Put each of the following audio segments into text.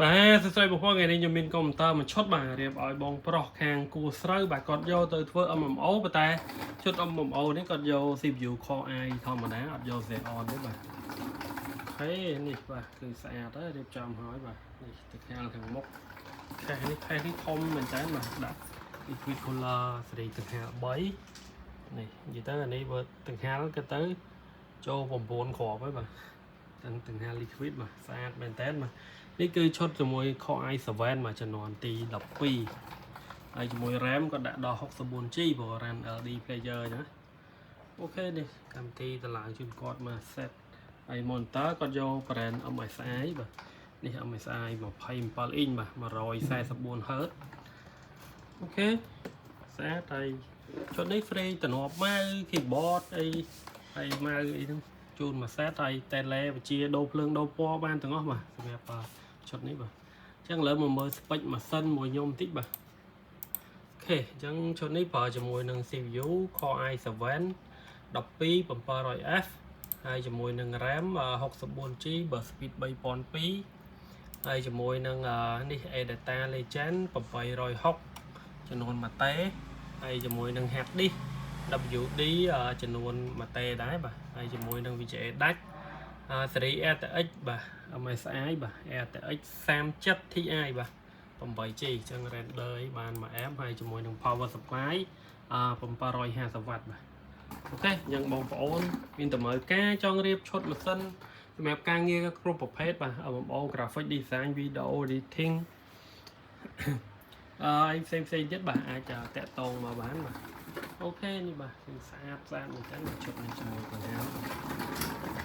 បាទសួស្តីបងប្អូនថ្ងៃនេះខ្ញុំមានកុំព្យូទ័រមួយឈុតបាទរៀបឲ្យបងប្រុសខាងគួរស្រូវបាទគាត់យកទៅធ្វើ MMO ប៉ុន្តែឈុត MMO នេះគាត់យក CPU Core i ធម្មតាអត់យក Xeon ទេបាទអូខេនេះបាទគឺស្អាតហើយរៀបចំហើយបាទនេះទៅខាងមុខខេសនេះធំមែនតើបាទដាក់ liquid cooler សេរីទាំង3នេះនិយាយទៅអានេះបើទាំងហាលក៏ទៅចូល9គ្រាប់ហើយបាទទាំងហាល liquid បាទស្អាតមែនតើបាទនេះគឺឈុតជាមួយ Core i7 មួយចំនួនទី12ហើយជាមួយ RAM ក៏ដាក់ដល់ 64GB ព្រោះ RAM LD player ណាអូខេនេះកម្មវិធីតម្លើងជូនគាត់មក set ហើយ monitor គាត់យក brand MSI បាទនេះ MSI 27 inch បាទ 144Hz អូខេស្អាតហើយឈុតនេះ free តំណប់ម៉ៅ keyboard អីហើយម៉ៅអីហ្នឹងជូនមក set ហើយ tele វិជាដូរភ្លើងដូរពណ៌បានទាំងអស់បាទសម្រាប់ឈុតនេះបាទអញ្ចឹងឥឡូវមកមើល spec ម៉ាស៊ីនមួយខ្ញុំបន្តិចបាទអូខេអញ្ចឹងឈុតនេះប្រើជាមួយនឹង CPU Core i7 12700F ហើយជាមួយនឹង RAM 64GB បើ speed 3002ហើយជាមួយនឹងនេះ Adata Legend 860ចំនួន1តេហើយជាមួយនឹង hard disk WD ចំនួន1តេដែរបាទហើយជាមួយនឹង VGA ដាច់សេរី RTX បាទ MSI បាទ RTX 37 Ti បាទ 8G អញ្ចឹង render អីបាន 1A ហើយជាមួយនឹង power supply 750W បាទអូខេអញ្ចឹងបងប្អូនមានតម្រូវការចង់រៀបឈុតម៉ាស៊ីនសម្រាប់ការងារគ្រប់ប្រភេទបាទ MMO graphic design video editing អីផ្សេងទៀតបាទអាចតាក់ទងមកបានបាទអូខេនេះបាទគឺស្អាតមែនតើឈុតនេះជាមួយបងប្អូន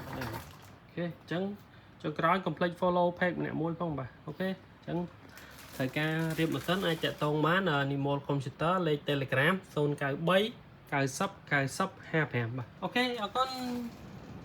អូខេអញ្ចឹងចុងក្រោយ complete follow page ម្នាក់មួយផងបាទអូខេអញ្ចឹងត្រូវការរៀបម៉ាស៊ីនអាចតាក់ទងបាន Nimol Computer លេខ Telegram 093 90 90 55បាទអូខេអរគុណ